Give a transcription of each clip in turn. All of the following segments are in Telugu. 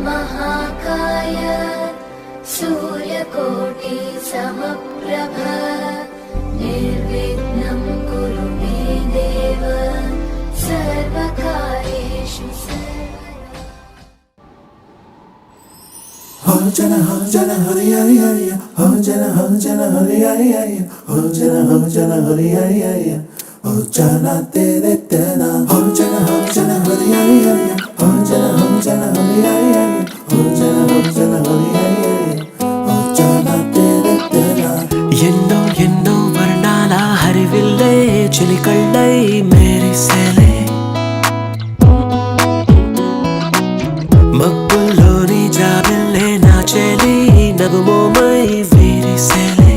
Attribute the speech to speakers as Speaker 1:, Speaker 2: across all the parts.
Speaker 1: महाकाय सूर्यकोटि समप्रभ निर्विघ्नं कुरु मे देव सर्वकार्येषु
Speaker 2: Jana Hari Hari Hari, Jana Hari Hari Hari, Jana Hari Hari Hari, Jana Tere Tena, Jana Hari Hari Hari, Jana Hari Hari Hari, Jana Hari Hari Hari, Jana Tere Tena.
Speaker 3: ఎన్నో ఎన్నో వర్ణాల హరివిల్లే చిలికళ్ళై మెరిసేలే మబ్బుల్లోని జాబిల్లే నా చెలి నగుమోమై విరిసేలే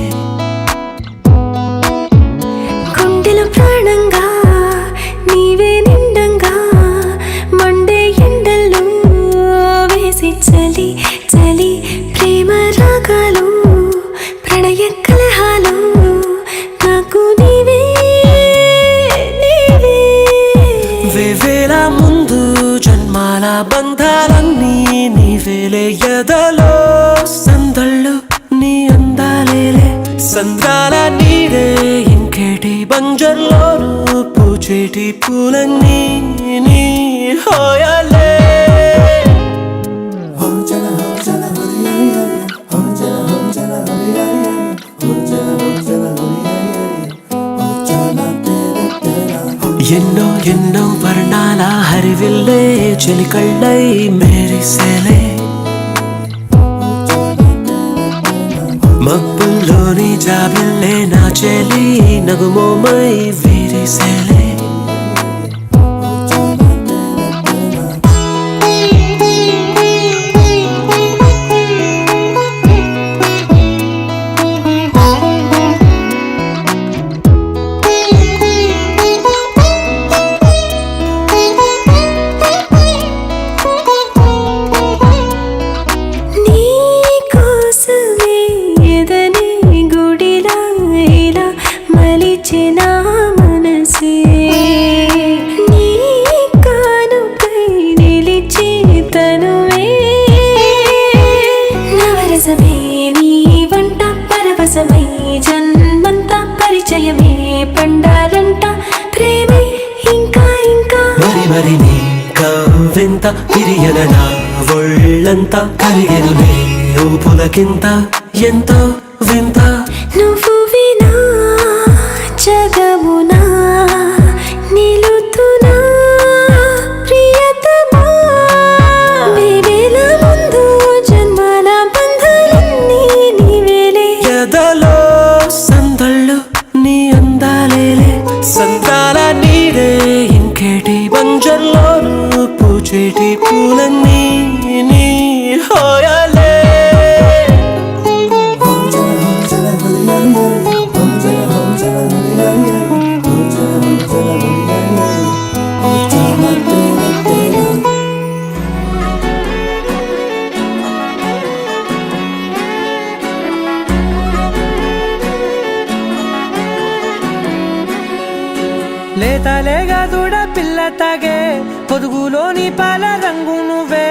Speaker 1: గుండెలో ప్రాణంగా నీవే నిండంగా మండే ఎండల్లో వేసి చలి చలి ప్రేమ రాగాలు ప్రణయ కలహాలు నాకు నీవే నీవే
Speaker 3: వేవేల ముందు జన్మాల బంధాలన్నీ నీవేలే ఎదలో సందళ్ళు నీ అందాలేలే సంద్రాల నీడే ఇంకేటి బంజర్లోను పూచేటి పూలన్నీ నీ హోయలే
Speaker 2: Jana Hari Hari Hari, Jana Hari Hari Hari, Jana Hari Hari Hari, Jana Tere Tena.
Speaker 3: ఎన్నో ఎన్నో వర్ణాల హరివిల్లే చిలికళ్ళై మెరిసేలే మబ్బుల్లోని జాబిల్లే నా చెలి నగుమోమై విరిసేలే జన్మంతా పరిచయమే పండాలంట ప్రేమే ఇంకా ఇంకా మరి మరి నీ కవ్వింత తిరియన నా ఒళ్ళంతా కలిగెనులే ఊపులకింత ఎంతో వింత
Speaker 1: నువ్వు వినా జగమునా నిలుతున్నా ప్రియతమా వేవేల ముందు జన్మాల బంధాలన్నీ నీవేలే
Speaker 3: ఎదలో సందళ్ళు నీ అందాలేలే సంద్రాల నీడే ఇంకేటి బంజర్లోను పూచేటి పూలన్నీ నీ హోయలే
Speaker 2: Jana Hari Hari Hari, Jana Hari Hari Hari, Jana Hari Hari Hari, Jana Tere Tena.
Speaker 4: లేతలేగా దూడ పిల్ల తాగే పొదుగులోని పాల రంగు నువ్వే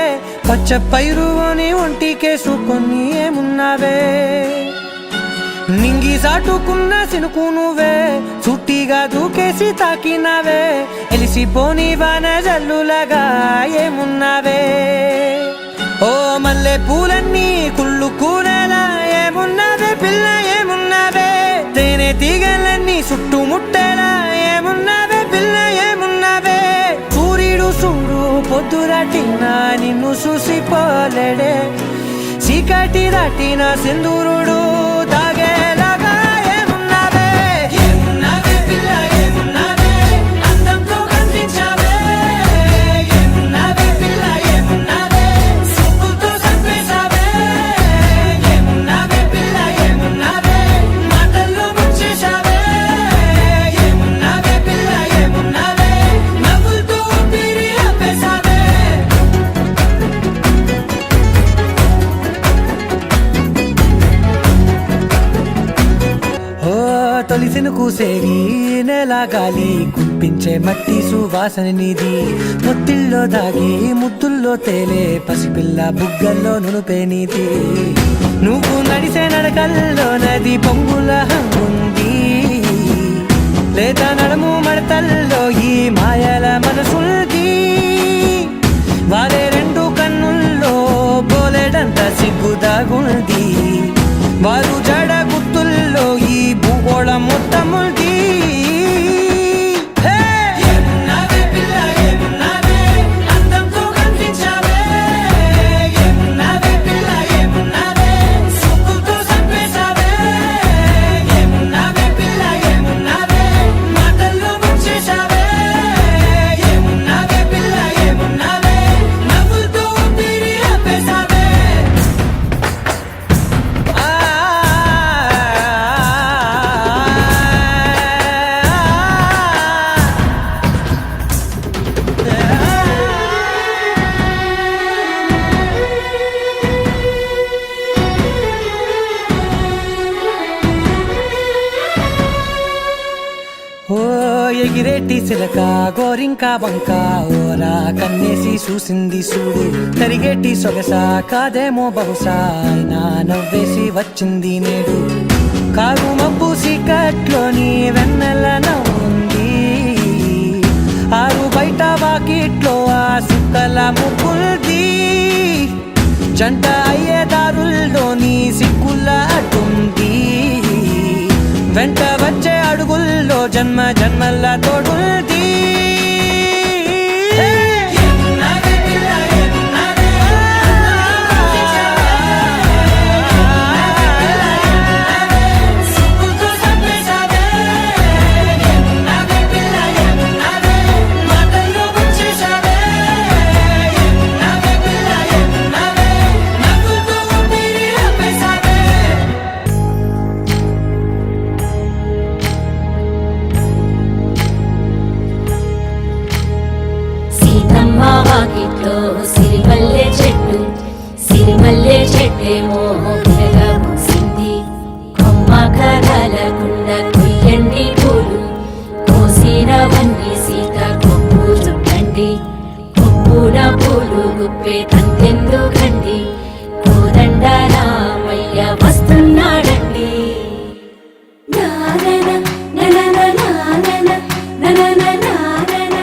Speaker 4: పచ్చ పైరుని ఒంటికేసుకొని ఏమున్నావే నింగి సాటుకున్న సినుకు నువ్వే చుట్టిగా దూకేసి తాకినావే ఎలిసిపోని వాన జల్లులాగా ఏమున్నావే ఓ మల్లె పూలన్నీ కుళ్ళు కూరలా ఏమున్నావే పిల్ల ఏమున్నావే తేనె తీగలన్నీ చుట్టుముట్టేలా ఏమున్నావే పిల్ల ఏమున్నావే సూర్యుడు చూడు పొద్దురాటిన నిన్ను చూసిపోలేడే చీకటి దాటిన సింధూరుడు తాగేలాగా ఏమున్నావే ఏమున్నావే పిల్ల ఏమున్నావే అందంతో కనిపించావే ఏమున్నావే పిల్ల ఏమున్నావే సుక్కుతో సంపేశావే ఏమున్నావే పిల్ల ఏమున్నావే మాటల్లో ముంచేశావే ఏమున్నావే పిల్ల ఏమున్నావే నవ్వులతో ఊపిరి ఆపేశావే తొలిసిన కూసేగి నే తోలేలా గాలి కుప్పించే మట్టి సువాసన నీది ముత్తిల్లో దాగి ముత్తుల్లో తేలే పసిపిల్ల బుగ్గల్లో నునుపే నీది నువ్వు నడిసే నడకల్లో నది పొంగుల ఉంది లేదా నడుము మడతల్లో ఈ మాయల మనసుల్ది వారే రెండు కన్నుల్లో పోలేడంత సిగ్గుదాగుంది వారు జడ గుర్తుల్లో ఈ భూగోళం మొత్తముంది ఎగిరేటి సిలక గోరింక వంక ఓరా కన్నేసి చూసింది చూడు తరిగేటి సొగస కాదేమో బహుశా అయినా నవ్వేసి వచ్చింది నేడు కారు మబ్బు సీకట్లోని వెన్నెల నవ్వుంది ఆరు బయట వాకిట్లో ఆ సుక్కల ముగ్గుల్ది జంట అయ్యే దారుల్లోని సిగ్గుల అడ్డుంది వెంట వచ్చే అడుగుల్లో జన్మ జన్మల్ల తోడుల్ది
Speaker 5: సిరిమల్లె చెట్టేమో పూసింది కొమ్మ కదలకుండా కొయ్యండి పూలు కోసినవన్నీ సీత కొప్పు చుట్టండి కొప్పున పూలు గుప్పే తంతెందుకండి కోదండ రామయ్య వస్తున్నాడండి
Speaker 1: నానన ననన నానన ననన నానన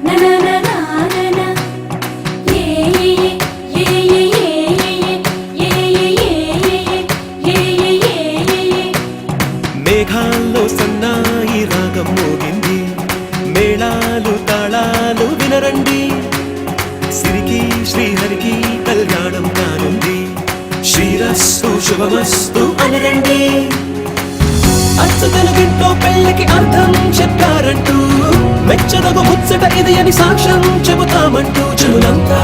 Speaker 1: ననన నానన
Speaker 3: మేఘాల్లో సన్నాయి రాగం మోగింది మేళాలు తాళాలు వినరండి సిరికి శ్రీహరికి కళ్యాణం కానుంది శ్రీరస్తు శుభమస్తు అనరండి అచ్చు తెలుగింటో పెళ్ళికి అర్థం చెప్పారంటూ మెచ్చదగు ముచ్చట ఇది అని సాక్ష్యం చెబుతామంటూ చెవులంతా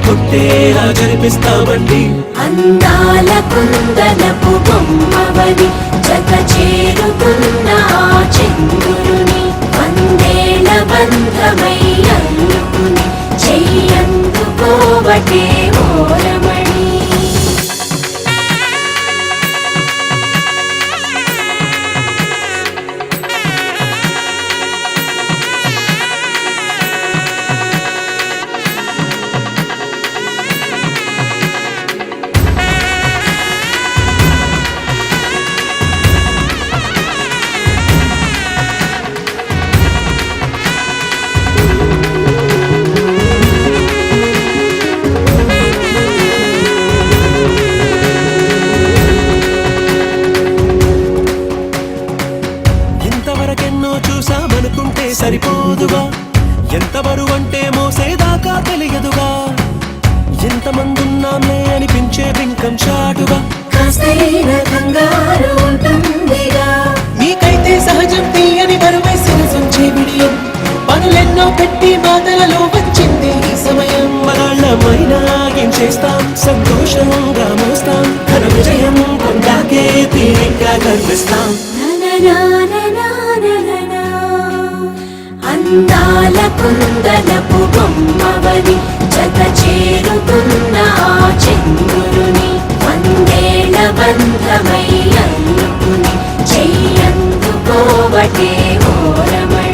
Speaker 3: కొట్టేలా జరిపిస్తామండి
Speaker 1: అందాల కుందనపు బొమ్మవని జత చేరుకున్న ఆ చంద్రుని వందేల బంధమై అల్లుకుని చెయ్యందుకోవటే ఓరమణి
Speaker 3: సరిపోదుగా ఎంత బరువంటే మోసేదాకా తెలియదుగా ఎంతమందున్నామే అనిపించే బింకం చాటుగా
Speaker 1: కాస్తైన కంగారు ఉంటుందిగా
Speaker 3: నీకైతే సహజం తీయని బరువై సరసంచే బిడియం పనులెన్నో పెట్టి మాటలలో వచ్చింది ఈ సమయం మనాళ్ళమైనా ఏం చేస్తాం సంతోషంగా మోస్తాం ఘన విజయం కొండాకే తీరిగ్గా కనిపిస్తాం
Speaker 1: అందాల కుందనపు బొమ్మవని జత చేరుకున్న ఆ చంద్రుని వందేల బంధమై అల్లుకుని చెయ్యందుకోవటే ఓరమణి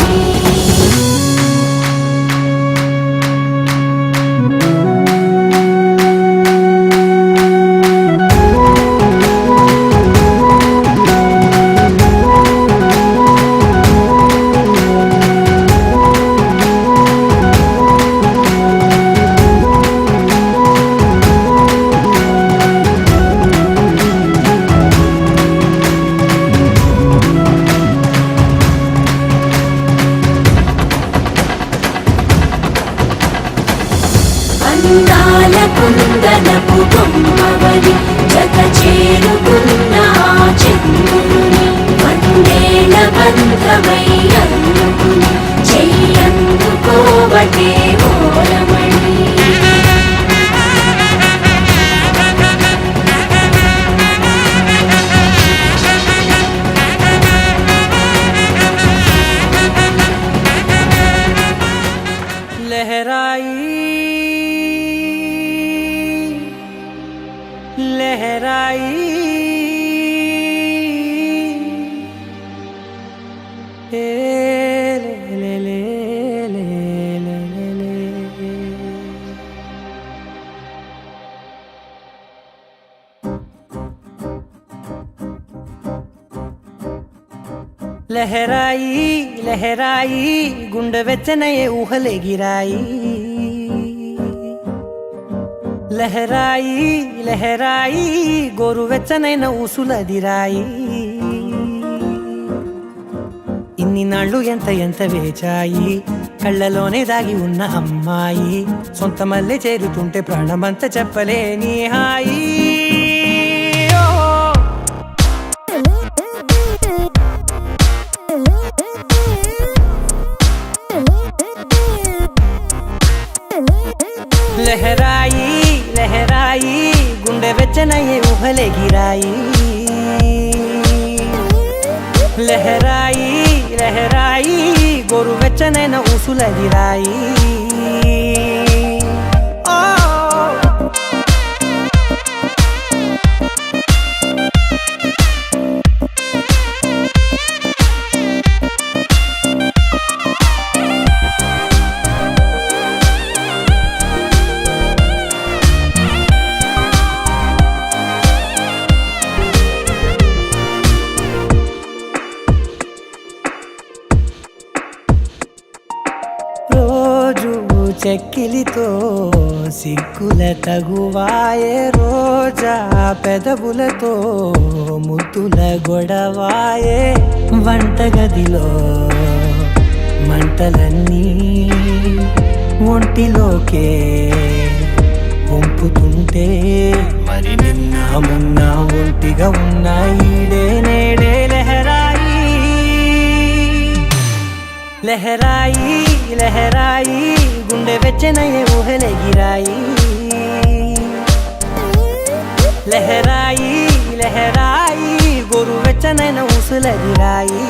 Speaker 1: కుందనపు బొమ్మవని జత చేరుకున్న ఆ చంద్రుని వందేళ్ల బంధమై అందుకుని చెయ్యందుకోవటే ఓరమణి
Speaker 4: लहराई ए ले ले ले ले ले ले लहराई लहराई गुंड వెచ్చనయే ఊహలే గిరాయి లహరాయి లహరాయి గోరువెచ్చనైన ఊసులదిరాయి ఇన్ని నాళ్ళు ఎంత ఎంత వేచాయి కళ్ళలోనే దాగి ఉన్న అమ్మాయి సొంత మల్లె చేరుతుంటే ప్రాణమంతా చెప్పలేని హాయి లహరాయి లహరాయి గుండె వెచ్చనయ్యే ఊహలే గిరాయి లహరాయి లహరాయి గోరు వెచ్చనైన ఊసులదిరాయి చెక్కిలితో సిగ్గుల తగువాయే రోజా పెదవులతో ముద్దుల గొడవాయే వంటగదిలో మంటలన్నీ ఒంటిలోకే వంపుతుంటే మరి నిన్న మొన్న ఒంటిగా ఉన్న ఈడే నేడే లహరాయి లహరాయి లహరాయి గుండె వెచ్చనయ్యే ఊహలే గిరాయి లహరాయి లహరాయి గోరు వెచ్చనైన ఊసులదిరాయి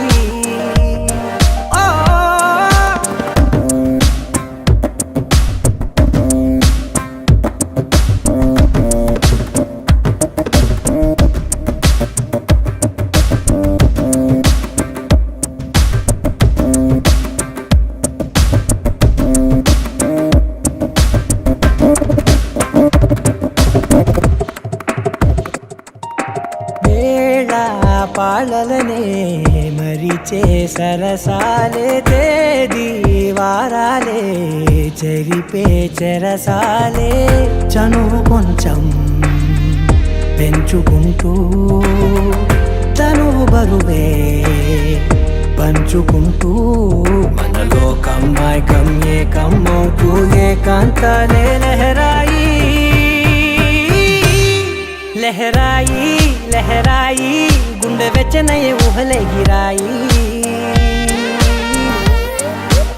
Speaker 4: పాలలనే మరిచే సరసాలే తేదీ వారాలే చెరిపే చెరసాలే చనువు కొంచెం పెంచుకుంటూ తనువు బరువే పంచుకుంటూ మనలో కమ్మాయికం ఏకమవుతూ ఏకాంతాలే లహరాయి లహరాయి లహరాయి గుండె వెచ్చనయ్యే ఊహలే గిరాయి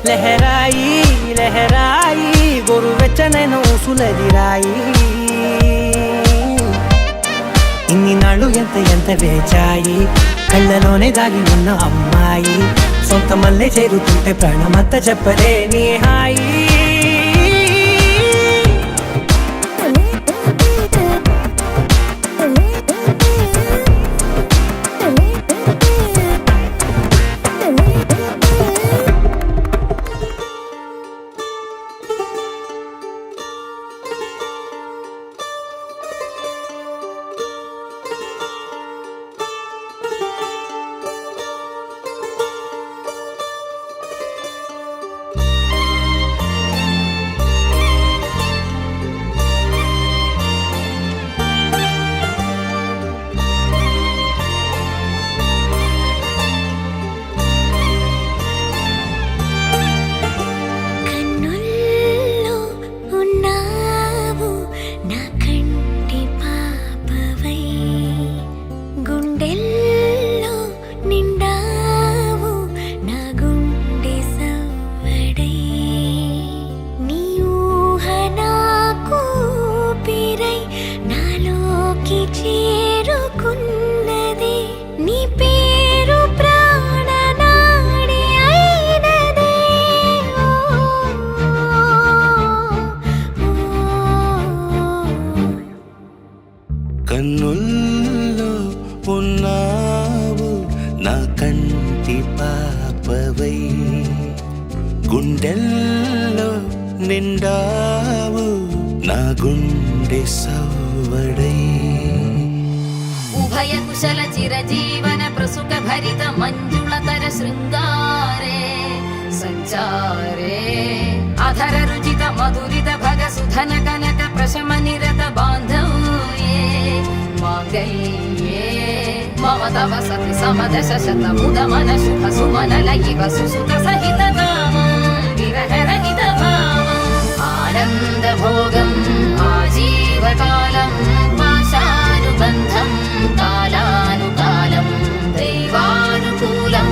Speaker 4: లహరాయి లహరాయి గోరు వెచ్చనైన ఊసులదిరాయి ఇన్ని నాళ్ళు ఎంత ఎంత వేచాయి కళ్ళలోనే దాగి ఉన్న అమ్మాయి సొంత మల్లె చేరుతుంటే ప్రాణమంతా చెప్పలేని హాయి
Speaker 2: కన్నుల్లో ఉన్నావు నా కంటి పాపవై, గుండెల్లో నిండావు నా గుండె సవ్వడై.
Speaker 5: ఉభయ కుశల చిరజీవన ప్రసుక భరిత మంజుళతర శృంగారే సంచారే, అధర రుచిత మధురిత భగ సుధన కనక ప్రశమ నిరత బాంధవ్యే మాంగళ్యే మమ తవ సతి సమదశ శత ముద మన శుభ సుమనల ఇవ సుసుత సహిత కామం విరహ రహిత భావం ఆనంద భోగం ఆజీవకాలం పాశానుబంధం కాలానుకాలం దైవానుకూలం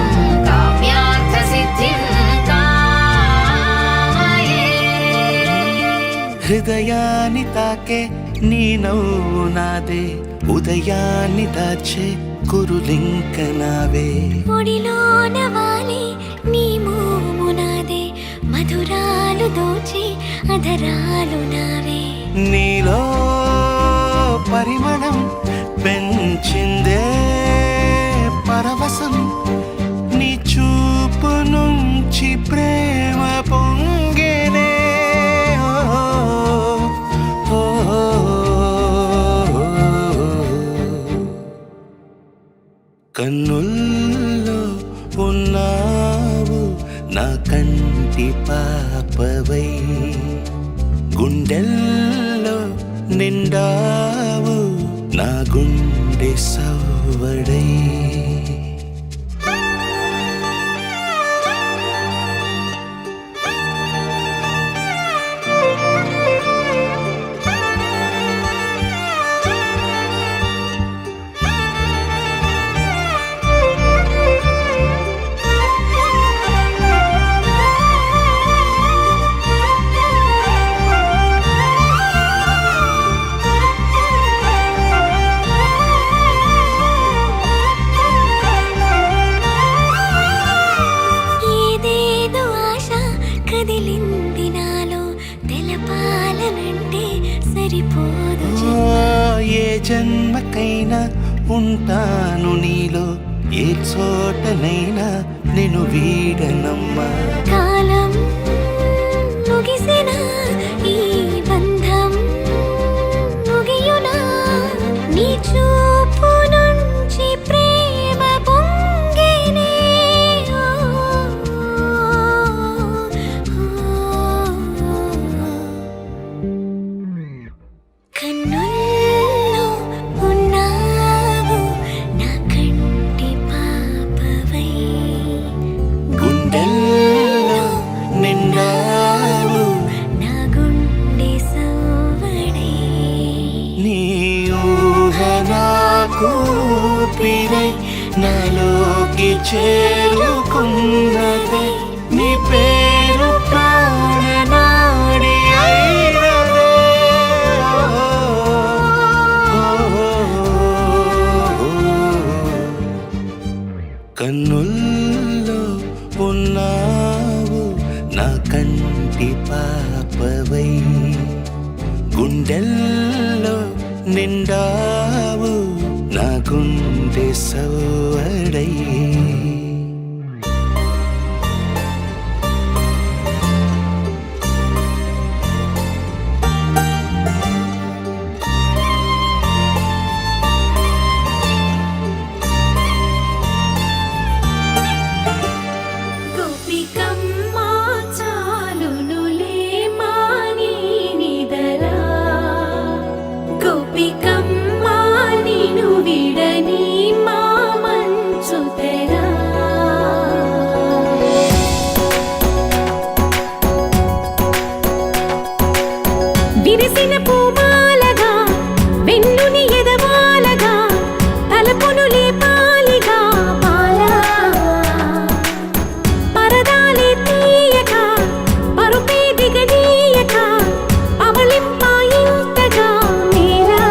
Speaker 5: కామ్యార్థ సిద్ధిం కామయే.
Speaker 2: హృదయాన్ని తాకే నీ నవ్వు నాదే, ఉదయాన్ని దాచే కురులింక నావే.
Speaker 1: ఒడిలోన వాలి నీ మోము నాదే, మధురాలు దోచి అధరాలు నావే.
Speaker 2: నీలో పరిమళం పెంచిందే పరవశం, నీ చూపు నుంచి ప్రేమ పొంగేనే. కన్నుల్లో ఉన్నావు నా కంటి పాపవై, గుండెల్లో నిండావు నా గుండె సవ్వడై.
Speaker 1: కదిలింది నాలో తెలపాలనంటే సరిపోదు.
Speaker 2: ఏ జన్మకైనా ఉంటాను నీలో, ఏ చోటనైనా నేను వీడనమ్మా.
Speaker 1: కాలం ముగిసిన ఈ బంధం ముగియునా, నీ చూపు నుంచి ప్రేమ పొంగేనే. కన్నుల్లో ఉన్నావు నా కంటి పాపవై,
Speaker 2: గుండెల్లో నిండావు
Speaker 1: నా గుండె సవ్వడై.
Speaker 2: నీ ఊహ నాకు ఊపిరై నాలోకి చేరుకున్నదే, నీ పేరు ప్రాణనాడి అయినదే. కన్నుల్లో ఉన్నావు నా కంటి పాపవై, గుండెల్లో నిండావు నా గుండె సవ్వడై.
Speaker 1: గోపికమ్మా చాలునులే మాని నిదరా, గోపికమ్మా నిను విడని మా మంచు తెరా. విరిసిన పూమాలగా వెన్నుని ఎదవాలగా తలపును లేపాలిగా మాలా, పరదాలే తీయక పరుపే దిగనీయక అవలింపాయింతగా మేరా.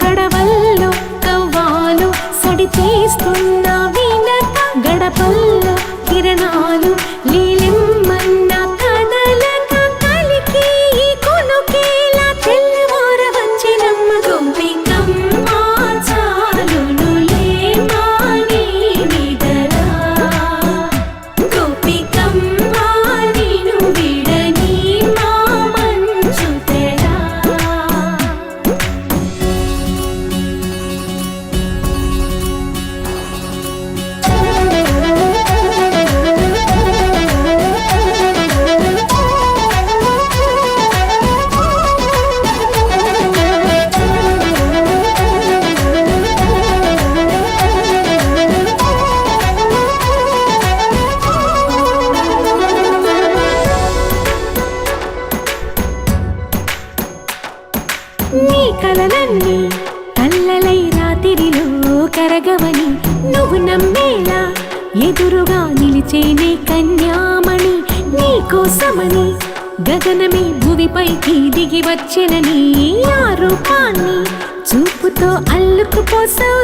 Speaker 1: కడవల్లో కవ్వాలు సడి చేస్తున్న వీణత, గడపల్లో కిరణాలు లీలిమ్మన్న కదలక కలికి ఈ కొనుకే నీ కలలన్నీ కల్లలై రాత్రిలో కరగవని నువ్వు నమ్మేలా ఎదురుగా నిలిచేనే కన్యామణి నీ కోసమని గగనమే భువిపైకి దిగి వచ్చెనని ఆ రూపాన్ని చూపుతో అల్లుకుపోసౌదామిని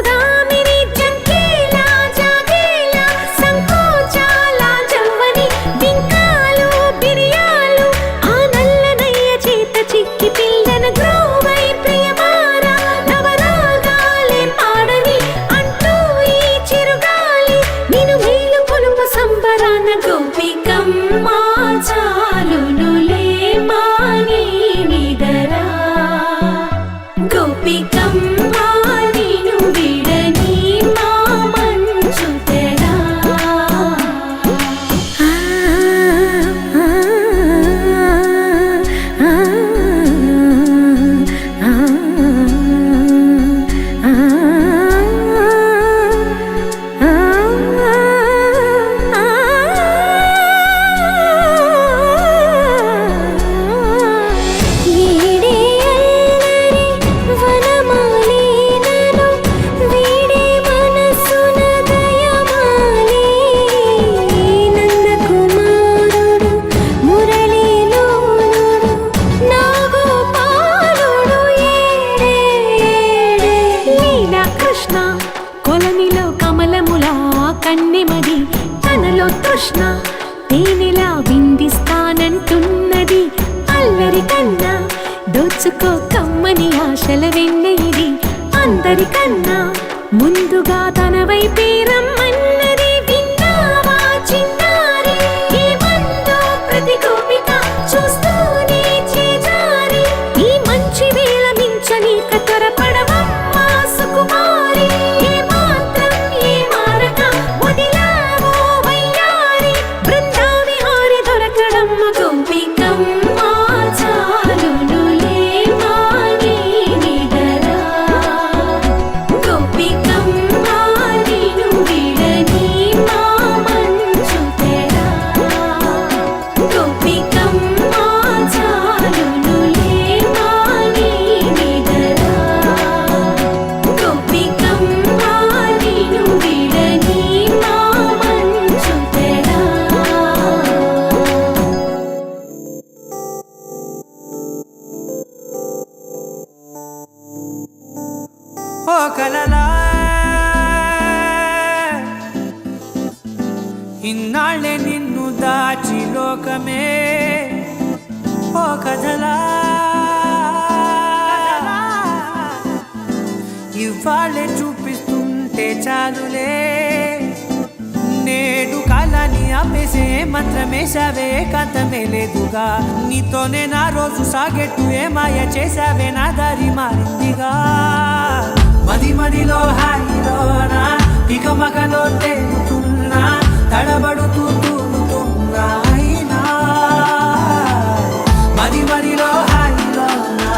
Speaker 1: జంకేలా జాగేలా సంకోచాల జవ్వని బింకాలు బిరియాలు ఆ నల్లనయ్య చేత చిక్కి పిల్లన గ్రోవై ప్రియమారా నవరాగాలే పాడని అంటూ ఈ చిరుగాలి నిన్ను మేలు కొలుపు సంబరాన గోపికమ్మ చాలునులే మాని నిదరా గోపికమ్మ నిన్ను విడని మా మంచు తెరా కొలనిలో కమలములా కన్నెమది తనలో తృష్ణ తేనెలా విందిస్తానంటున్నది అల్లరి కన్నా దోచుకో కమ్మని ఆశల వెన్నెయిది అందరికన్నా ముందుగా తన వైపే రమ్మన్నది విన్నావా చిన్నారి ఏమందో ప్రతి గోపిక చూస్తూనే చేజారి ఈ మంచి వేళ మించనీక త్వరపడవమ్మా సుకుమారి ఏ మాత్రం ఏ మారక వదిలావో వయ్యారి బృందావిహారి దొరకడమ్మ గోపికమ్మ చాలునులే మాని నిదరా గోపికమ్మ నిన్ను విడని మా మంచు తెరా గోపికమ్మ చాలునులే మాని నిదరా గోపికమ్మ నిన్ను విడని మా మంచు తెరా
Speaker 4: ఓ కలలా ఇన్నాళ్ళే నిన్ను దాచి లోకమే ఓ కథలా ఇవాళ్ళే చూపిస్తుంటే చాలులే నేడు కాలాన్ని ఆపేసే మంత్రమేశావే కాంతమే లేదుగా నీతోనే నా రోజు సాగెట్టు ఏ మాయ చేశావే నా దారి మారిందిగా మది మదిలో హాయిలోనా ఇక మగలో తేలుతున్నా తడబడుతూ తూలుతున్నా అయినా మది మదిలో హాయిలోనా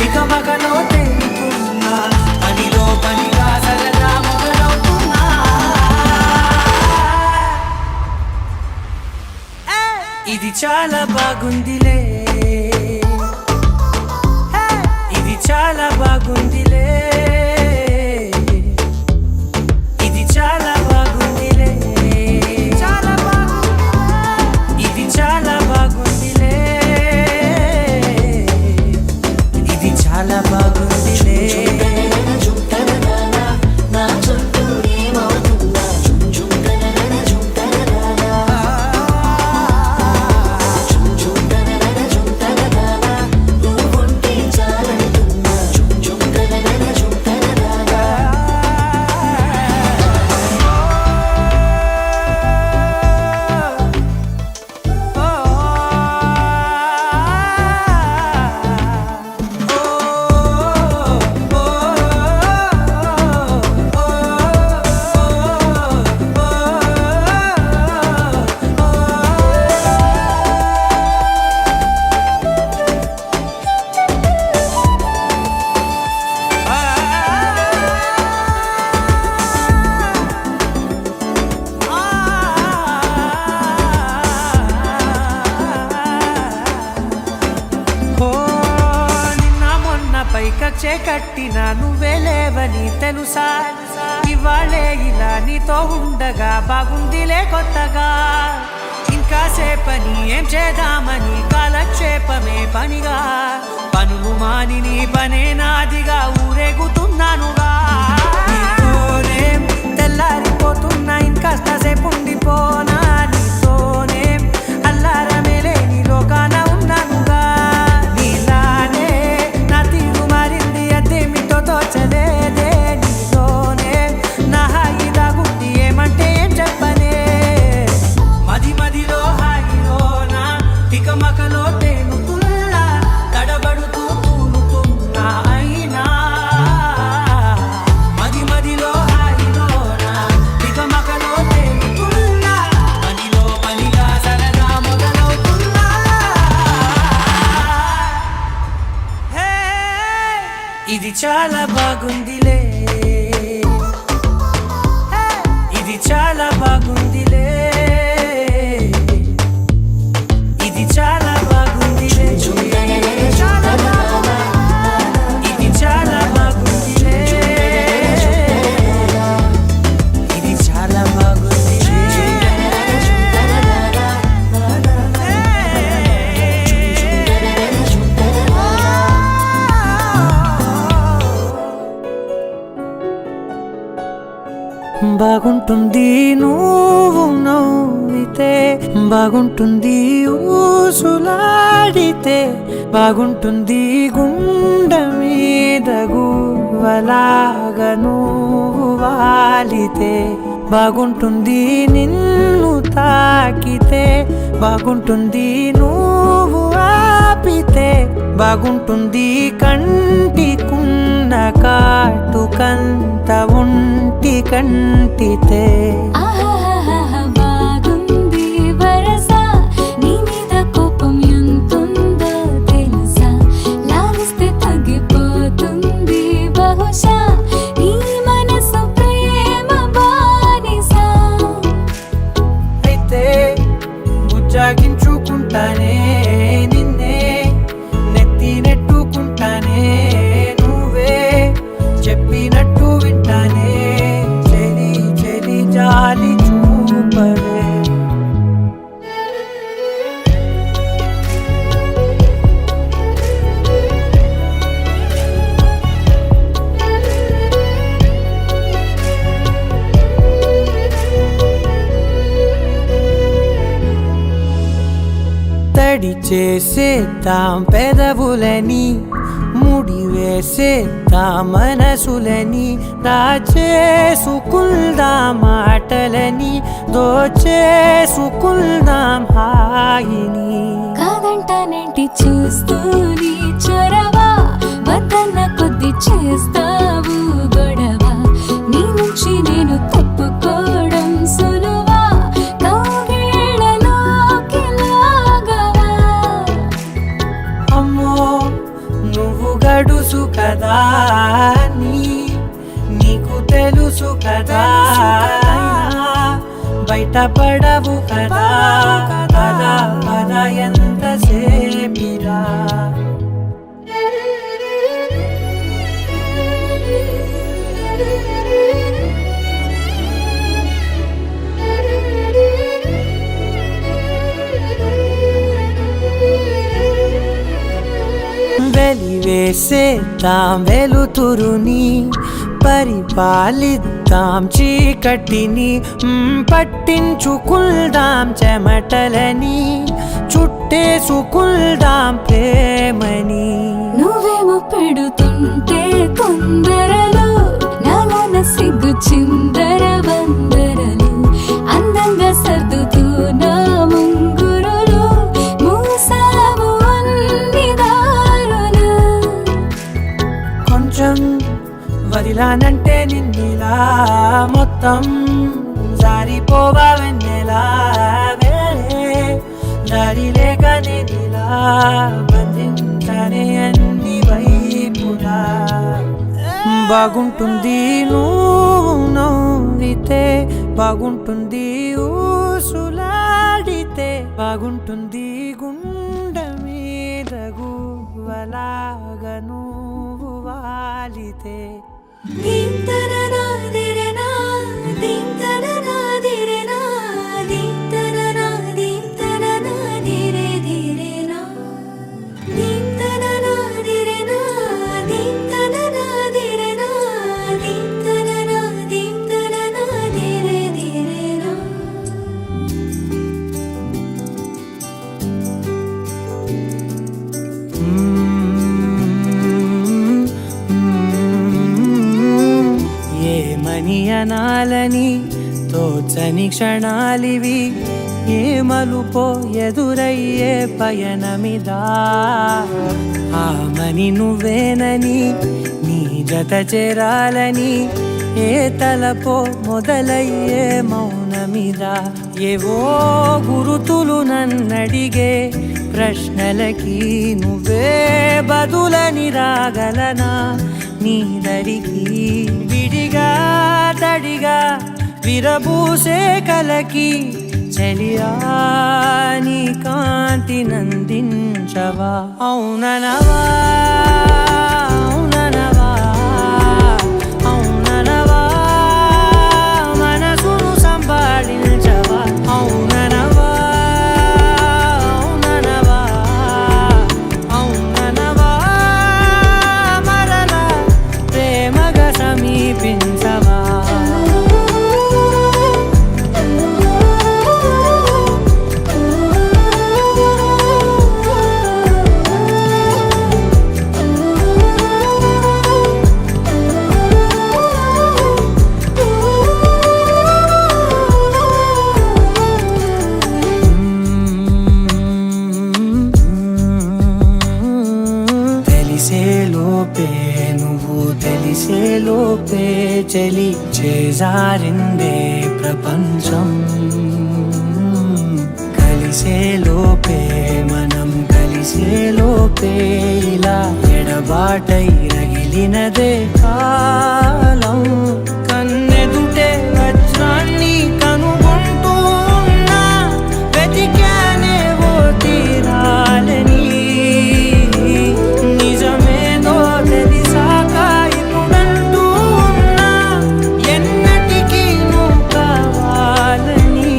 Speaker 4: ఇక మగలో తేలుతున్నా పనిలో పనిగా సరదా మొదలవుతున్నా ఇది చాలా బాగుందిలే ఇది చాలా బాగుందిలే ఇది చాలా బాగుందిలే చాలా బాగుంది ఇది చాలా బాగుందిలే ఇది చాలా బాగుందిలే నాపై కచ్చే కట్టిన నువ్వే లేవని తెలుసా ఇవాళే ఇలా నీతో ఉండగా బాగుందిలే కొత్తగా ఇంకా సేపని ఏం చేద్దామని కాలక్షేపమే పనిగా పనులు మాని నీ పనే నాదిగా ఊరేగుతున్నానుగా నీతోనే తెల్లారిపోతున్నా ఇంకాస్త సేపు ఉండిపోనా నీతోనే అల్లారమే లేని లోకాన ఉన్నానుగా నీలానే నా తీరు మారింది అదేమిటో తోచలేదే నీతోనే నా హాయి దాగుంది ఏమంటే ఏం చెప్పనే మది మదిలో హాయిలోనా తికమకలో తేలుతున్నా తడబడుతూ తూలుతున్నా అయినా మది మదిలో హాయిలోనా తికమకలో తేలుతున్నా పనిలో పనిగా సరదా మొదలవుతున్నా హే, ఇది చాలా బాగుందిలే ఇది చాలా బాగుందిలే ఇది చాలా బాగుందిలే చాలా బాగుంది. ఇది చాలా బాగుందిలే ఇది చాలా బాగుందిలే బాగుంటుంది నువ్వు నవ్వితే బాగుంటుంది ఊసులాడితే బాగుంటుంది గుండె మీద గువ్వలాగా నువ్వు వాలితే బాగుంటుంది నిన్ను తాకితే బాగుంటుంది నువ్వు ఆపితే బాగుంటుంది కంటికున్న కాటుకంత ఒంటి కంటితే
Speaker 1: ఆహాహాహా బాగుంది వరస నీ మీద కోపం ఎంతుందో తెలుసా లాగిస్తే తగ్గిపోతుంది బహుశా నీ మనసు ప్రేమ బానిస
Speaker 4: అయితే బుజ్జాగించుకుంటానే నిన్నే నెత్తి నెట్టుకుంటానే నువ్వే చెప్పినట్టు వింటానే చెలి చెలి జాలి చూపవే తడి చేసేద్దాం పెదవులని ముడి వేసేద్దాం మనసులని దాచేసుకుందాం మాటలని దోచేసుకుందాం హాయిని
Speaker 1: కాదంటానేంటి చూస్తూని చొరవ వద్దన్న కొద్ది చేస్తావు గొడవ నీ నుంచి నేను తప్పుకోవడం సులువా కౌగిళ్ళలోకి లాగవా
Speaker 4: అమ్మో నువ్వు గడుసు కదా నీకు తెలుసు కదా బయటపడవు కదా పద పద ఎంతసేపిరా వెలివేసేద్దాం వెలుతురుని పరిపాలిద్దాం చీకటిని పట్టించుకుందాం చెమటలని చుట్టేసుకుందాం ప్రేమని
Speaker 1: నువ్వేమో పెడుతుంటే తొందరలు నాలోన సిగ్గు చిందర వందరలు అందంగా సర్దుతూ నా ముంగురులు మూసావు అన్ని దారులు
Speaker 4: కొంచెం వదిలానంటే నిన్నిలా మొత్తం జారిపోవా వెన్నెలా వేరే దారి లేక నిన్నిలా బంధించనే అన్ని వైపులా బాగుంటుంది నువ్వు నవ్వితే బాగుంటుంది ఊసులాడితే బాగుంటుంది గుండె మీద గువ్వలాగా నువ్వు కోరితే
Speaker 1: దీంతననాదిరనా దీంతననాదిరనా దీంతననాదిరే దిరేనా దీంతననాదిరనా దీంతననాదిరనా దీంతననాదిరే దిరేనా
Speaker 4: ఏమని అనాలని తోచని క్షణాలివి ఏ మలుపో ఎదురయ్యే పయనమిదా ఆమని నువ్వేనని నీ జత చేరాలని ఏ తలపో మొదలయ్యే మౌనమిదా ఏవో గురుతులు నన్నడిగే ప్రశ్నలకి నువ్వే బదులని రాగలనా నీ దరికి విడిగా తడిగా విరబూసే కలకి చలియా నీ కాంతి నందించవా అవుననవా అవుననవా అవుననవా మనసును సంభాళించవా అవుననవా అవుననవా అవుననవా మరలా ప్రేమగా సమీపించవా తెలిసే లోపే నువ్వు తెలిసే లోపే చలి చేజారిందే ప్రపంచం కలిసే లోపే మనం కలిసే లోపే ఇలా ఎడబాటై రగిలినదే కాలం కన్నెదుటే వజ్రాన్ని కనుగొంటూ ఉన్నా వెతికానే ఓ తీరాలని నిజమేదో తెలిసాక ఇప్పుడంటూ ఉన్నా ఎన్నటికీ నువ్వు కావాలని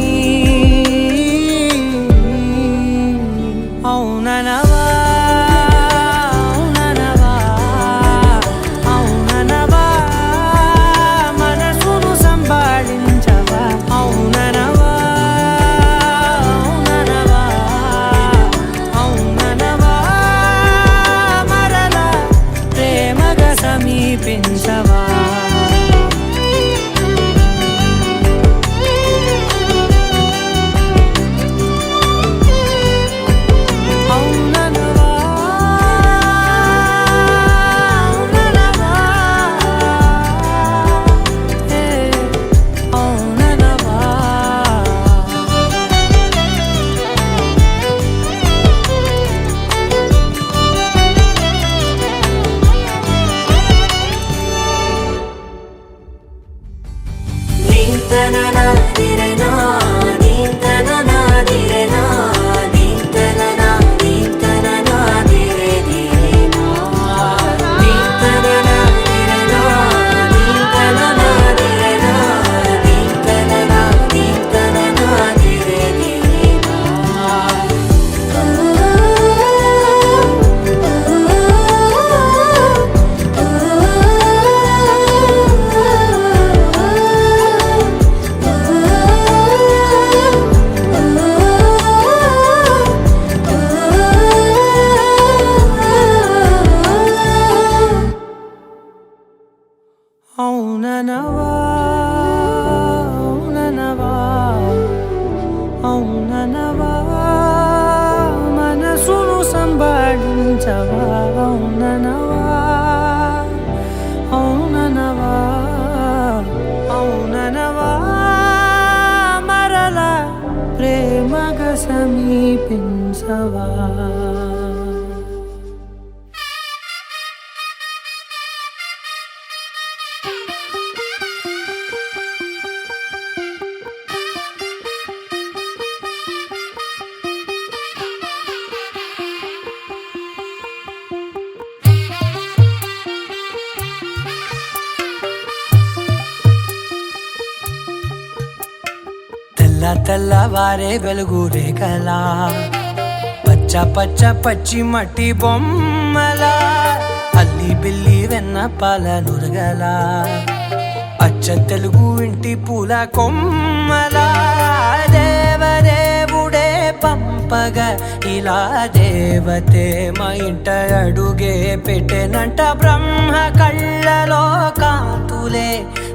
Speaker 4: అవుననవా అవుననవా అవుననవా మనసును సంభాళించవా అవుననవా అవుననవా అవుననవా మరలా ప్రేమగా సమీపించవా అవుననవా అవుననవా ఏ అవుననవా దీంతననాదిరనా దీంతననాదిరనా దీంతననాదిరే దిరేనా దీంతననాదిరనా దీంతననాదిరనా దీంతననాదిరే దిరేనా అవుననవా అవుననవా అవుననవా మనసును సంభాళించవా అవుననవా అవుననవా అవుననవా మరలా ప్రేమగా సమీపించవా తెల్లవారే వెలుగు రేఖలా పచ్చ పచ్చ పచ్చి మట్టి బొమ్మలా అల్లి బిల్లి వెన్న పాల నురగలా అచ్చ తెలుగు ఇంటి పూల కొమ్మలా దేవదేవుడే పంపగ ఇలా దేవతే మా ఇంట అడుగే పెట్టెనంట బ్రహ్మ కళ్ళలో కాంతులే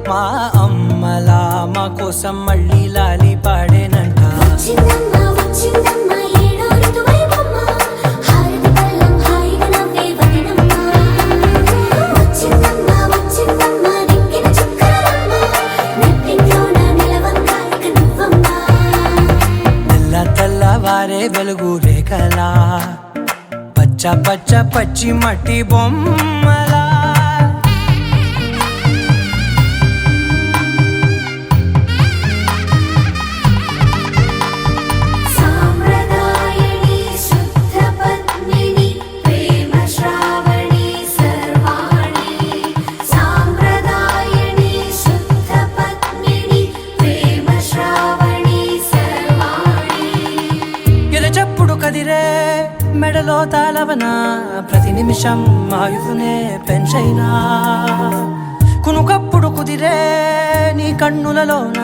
Speaker 4: మా అమ్మలా మా కోసం మళ్ళీ లాలి పాడేనంట
Speaker 1: వచ్చిందమ్మ వచ్చిందమ్మ ఏడో ఋతువైవమ్మ హారతి పళ్ళం హాయిగా నవ్వే వదనమ్మ వచ్చిందమ్మ వచ్చిందమ్మ దిక్కిన చుక్కలమ్మ నెట్టింట్లోన నిలవంగా ఇక నువ్వమ్మ
Speaker 4: తెల్లవారే వెలుగు రేఖలా పచ్చ పచ్చ పచ్చి మట్టి బొమ్మలా
Speaker 1: సాంప్రదాయని శుద్ధ పద్మిని ప్రేమ శ్రావణి సర్వాణి సాంప్రదాయని శుద్ధ పద్మిని ప్రేమ శ్రావణి సర్వాణి
Speaker 4: ఎరచప్పుడు కదిరే మెడలో తాళవన ప్రతి నిమిషం ఆయుధునే పెంచైనా కునుకప్పుడు కుదిరే నీ కన్నులలోన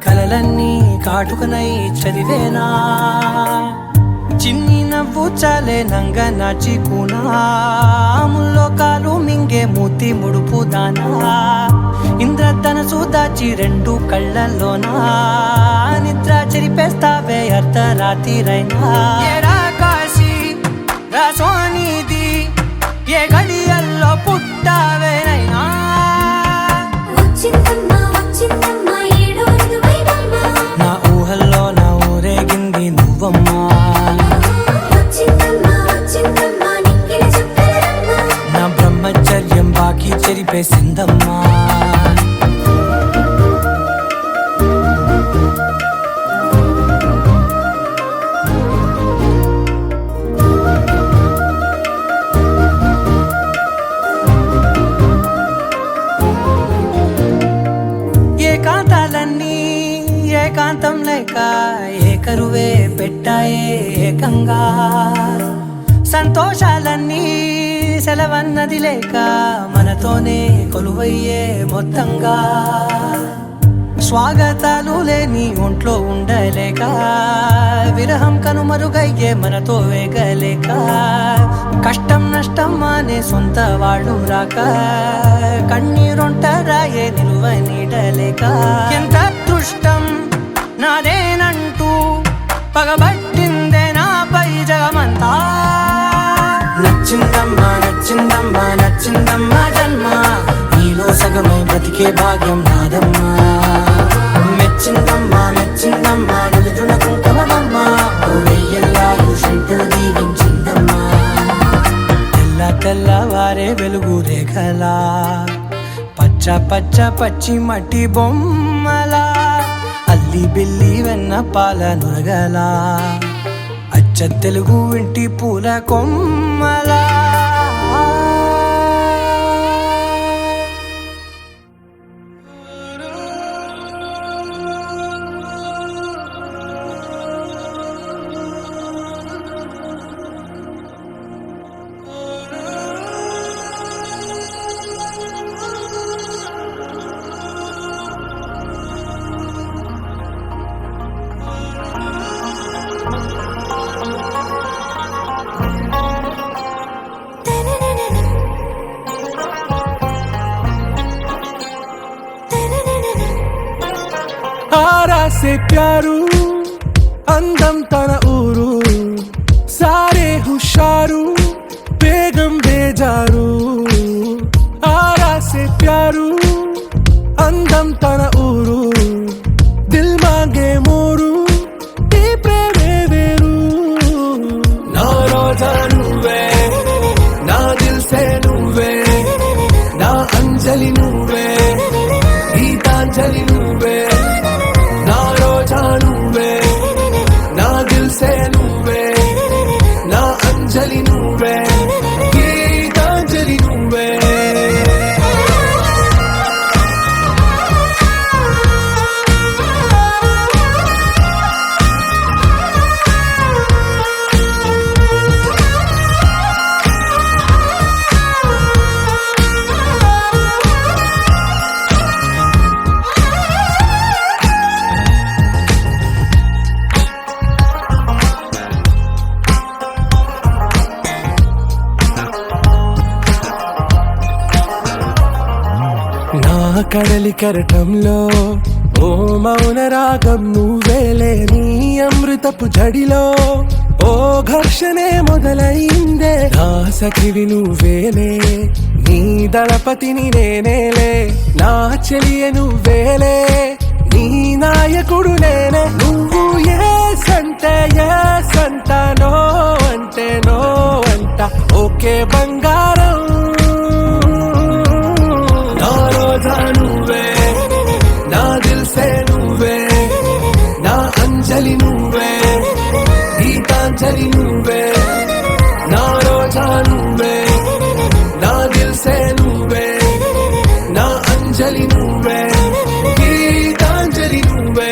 Speaker 4: కలలన్నీ కాటుకనై చదివేనా చిన్ని నవ్వు చాలే నంగ నాచి కూనాముల్లో కాలు మింగే మూతి ముడుపు దానా ఇంద్రధనసు దాచి రెండు కళ్ళల్లోనా నిద్ర చెరిపేస్తావే అర్ధరాత్రిరైనా ఏరా కాశీ రాసోనిది ఏ గడియల్లో పుట్టావేనైనా
Speaker 1: వచ్చిందమ్మ వచ్చిందమ్మ ఏడో ఋతువైవమ్మ
Speaker 4: నా ఊహల్లో నా ఊరేగింది నువ్వమ్మా
Speaker 1: వచ్చిందమ్మ వచ్చిందమ్మ నిక్కిన చుక్కలమ్మ
Speaker 4: నా బ్రహ్మచర్యం బాకీ చెరిపేసిందమ్మా ఏకాంతాలన్నీ ఏకాంతం లేక ఏకరువే పెట్టాయే ఏకంగా సంతోషాలన్నీ సెలవన్నది లేక మనతోనే కొలువయ్యే మొత్తంగా స్వాగతాలు లేని ఒంట్లో ఉండలేక విరహం కనుమరుగయ్యే మనతో వేగలేక కష్టం నష్టం అనే సొంత వాళ్ళు రాక కన్నీరొంటరాయే నిలువ నీడలేక ఎంత అదృష్టం నాదేనంటూ పగబట్టిందే నాపై జగమంతా నచ్చిందమ్మా నచ్చిందమ్మా నచ్చిందమ్మా జన్మ నీలో సగమై బ్రతికే భాగ్యం నాదమ్మా మెచ్చిందమ్మా మెచ్చిందమ్మా నిలుచున కుంకుమమ్మా వెయ్యల్లా షంటులు దీవించిందమ్మా తెల్లవారే వెలుగు రేఖలా పచ్చ పచ్చ పచ్చి మట్టి బొమ్మలా అల్లి బిల్లి వెన్న పాల నురగలా అచ్చ తెలుగు ఇంటి పూల కొమ్మలా
Speaker 2: आरा से प्यारू అందం తన ఊరు సారే హుషారు బేగం బేజారు ఆరా సే ప్యారు అందం తన ఊరు దిల్ మాంగే మోరు ఈ ప్రేమే వేరు నా రోజా నువ్వే నా దిల్ సే నువ్వే నా అంజలి నువ్వే గీతాంజలి నువ్వే నా రోజా నువ్వే నా దిల్ సే నువ్వే నా అంజలి నువ్వే గీతాంజలి నువ్వే
Speaker 3: కడలి కెరటంలో ఓ మౌన రాగం నువ్వేలే, నీ అమృతపు జడిలో ఓ ఘర్షణే మొదలైందే. నా సఖివి నువ్వేలే, నీ దళపతిని నేనేలే, నా చెలియ నువ్వేలే, నీ నాయకుడు నేనే. నువ్వు ఏ సంటే నో అంటే నో అంట, ఓకే బంగారం. నా రోజా నువ్వే, నా దిల్సే నువ్వే, నా అంజలి నువ్వే, గీతాంజలి నువ్వే. నా రోజా నువ్వే, నా దిల్సే నువ్వే, నా అంజలి నువ్వే, గీతాంజలి నువ్వే.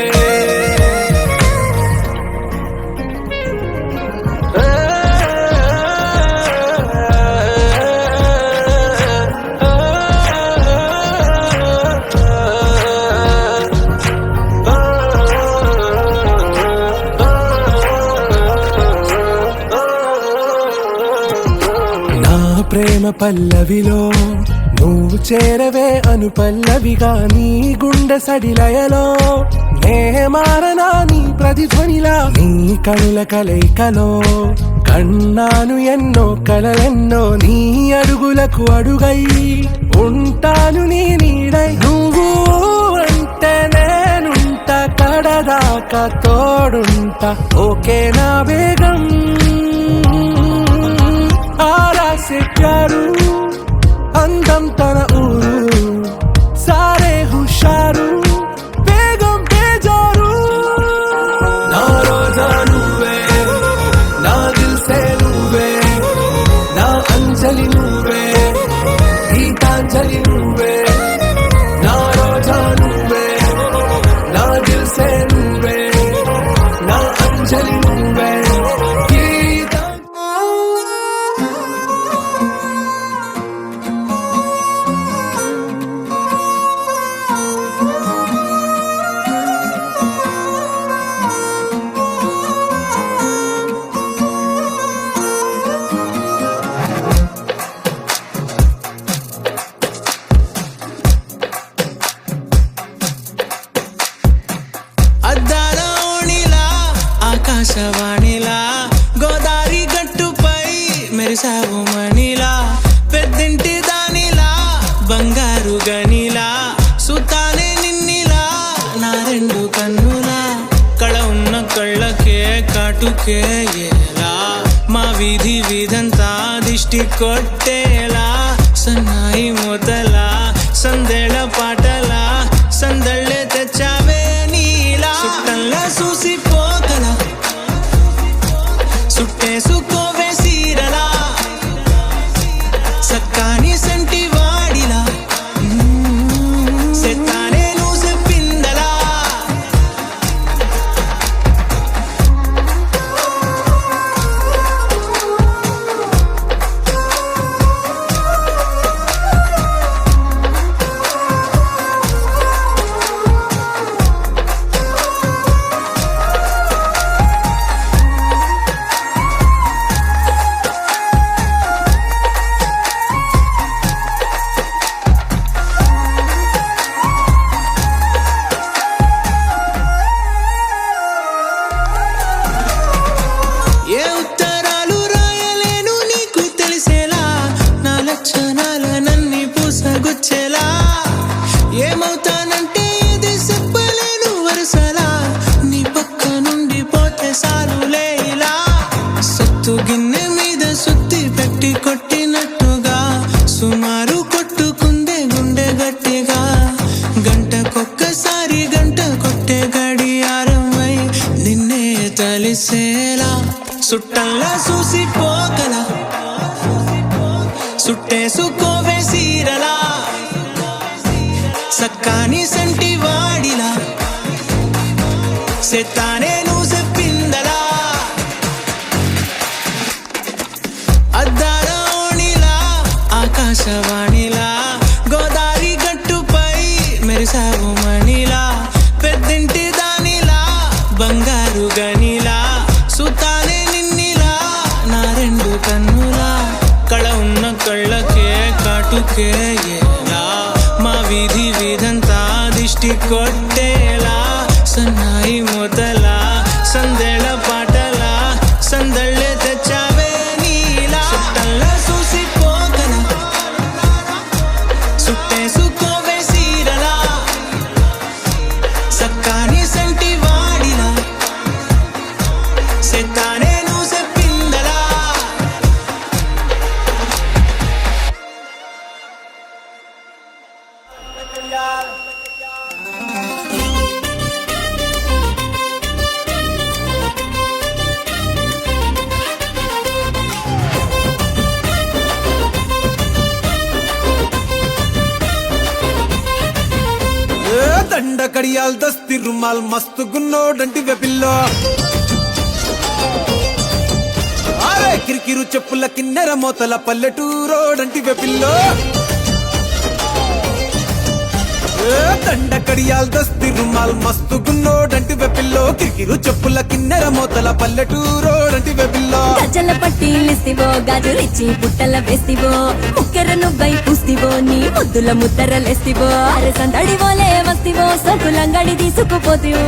Speaker 3: ప్రేమ పల్లవిలో నువ్వు చేరవే అను పల్లవిగా, నీ గుండె సడిలయలో నే మారనా నీ ప్రతిధ్వనిలా. నీ కనుల కలయికలో కన్నాను ఎన్నో కలలెన్నో, నీ అడుగులకు అడుగై ఉంటాను నీ నీడై. నువ్వు అంటే నేనుంట కడదాకా తోడుంటా, ఓకే నా బేగం. आरा से प्यारू अंदम तन ऊरू, सारे हुशारू बेगम बेजारू. ना रोजा నువ్వే, నా దిల్సే నువ్వే, నా అంజలి నువ్వే, గీతాంజలి నువ్వే. నా రోజా నువ్వే, నా దిల్సే నువ్వే, నా అంజలి నువ్వే. ఆకాశవాణిలా గోదారి గట్టుపై మెరిసావు మణిలా, పెద్దింటి దానిలా బంగారు గనిలా, సుతానే నిన్నిలా నా రెండు కన్నులా. కళ ఉన్న కళ్ళకే కాటుకే ఎలా, మా వీధి వీధంతా దిష్టి కొట్టేలా. సన్నాయి మొదలా సందేళ పాటలా, సందళ్ళే తెచ్చావే నీలా. చుట్టంలా చూసిపోగల సుట్టేసుకోవే సీరలా, సక్కాని సంటి వాడిలా సెత్తానే నువ్వు చెప్పిందలా. ఏ ఉత్తరాలు రాయలేను నీకు తెలిసేలా, నా లక్షణాలనన్నీ పూసగుచ్చేలా. ఏమవుతానంటే ఇది చెప్పలేను వరుసలా, నీ పక్క నుండి పోతే సాలులే ఇలా. సత్తు గిన్నె మీద సుత్తి పెట్టి కొట్టినట్టుగా, సుమారు కొట్టుకుందే గుండె గట్టిగా. గంటకొక్కసారి గంట కొట్టే గడియారమై నిన్నే తలిసేలా. సుట్టల్లా చూసిపోగల సుట్టేసుకోవే సీరలా, సక్కాని సంటి వాడిలా సెత్తానే నువ్వు చెప్పిందలా. అద్దాల ఓణిలా ఆకాశవాణిలా గోదారి గట్టుపై మెరిసావు మణిలా, పెద్దింటి దానిలా బంగారు గనిలా, సుతానే నిన్నిలా నా రెండు కన్నులా. కళ ఉన్న కళ్ళకే కాటుకే ఎలా, మా వీధి వీధ సిట్టి కొట్టేలా సన్నాయి మొదలా సందేళ పాటలా సందళ్ళే తెచ్చావే నీలా చుట్టల్లా చూసిపోగల సుట్టేసుకోవే సీరలా సక్కాని సంటి వాడిలా సెత్తానే నువ్వు చెప్పిందలా
Speaker 2: దండ కడియాల్ దస్తి రుమాల్ మస్తు గున్నోడంటి వెపిల్లో అరే కిరికిరు చెప్పుల కిన్నెర మోతల పల్లెటూరోడంటి వెపిల్లో దండ కడియాల్ దస్తి రుమాల్ మస్తు గున్నోడంటి వెపిల్లో కిరికిరు చెప్పుల కిన్నెర మోతల పల్లెటూరోడంటి వెపిల్లో
Speaker 6: గజల పట్టీలిస్తివో గాజులిచ్చి పుట్టల వేస్తివో ముక్కెర నువ్వై పూస్తివో నీ ముద్దుల ముద్దరలేస్తివో అరే సందడివోలే వస్తివో సొకులంగడి తీసుకుపోతివో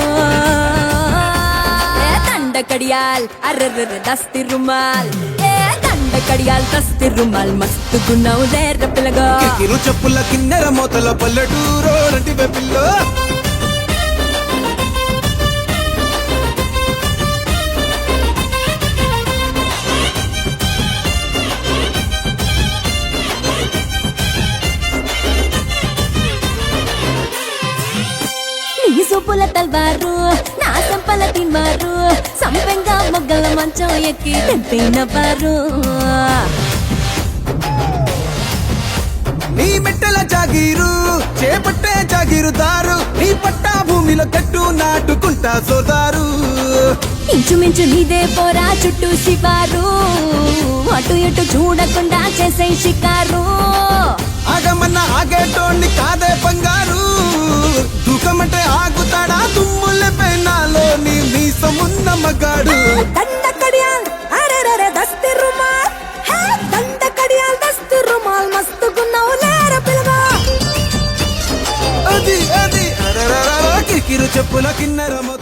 Speaker 6: ఏ దండ కడియాల్ అర్రర్ర దస్తి రుమాల్ ఏ దండ కడియాల్ దస్తి రుమాల్ మస్తు గున్నావు లేర పిల్లగా
Speaker 2: కిరికిరు చెప్పుల కిన్నెర మోతల పల్లెటూరోడంటి వెపిల్లో
Speaker 6: నీ సూపుల తల్వారు నా సంపల తిన్వారు సంపెంగా మొగ్గల మంచం ఎక్కి తెంపినవారు
Speaker 2: నీ మెట్టల జాగీరు చేపట్టే జాగీరుదారు నీ పట్టా భూమిలో కట్టు నాటుకుంటా సోదారు
Speaker 6: ఇంచుమించు నీదే పోరా చుట్టూ శివారు అటు ఇటు చూడకుండా చేసే షికారు
Speaker 2: ఆగమన్న ఆగేటోండి కాదే బంగారు దూకమంటే ఆగుతాడా దుమ్ముల పెనాలో నీ మీసమున్న మగాడు
Speaker 6: దండ కడియాల్ అరెరెరె దస్తి రుమాల్ హే దండ కడియాల్ దస్తి రుమాల్ మస్తు గున్నావు లేర పిల్లగా
Speaker 2: అది అది అరరరర కిరికిరు చెప్పుల కిన్నెర మొదలు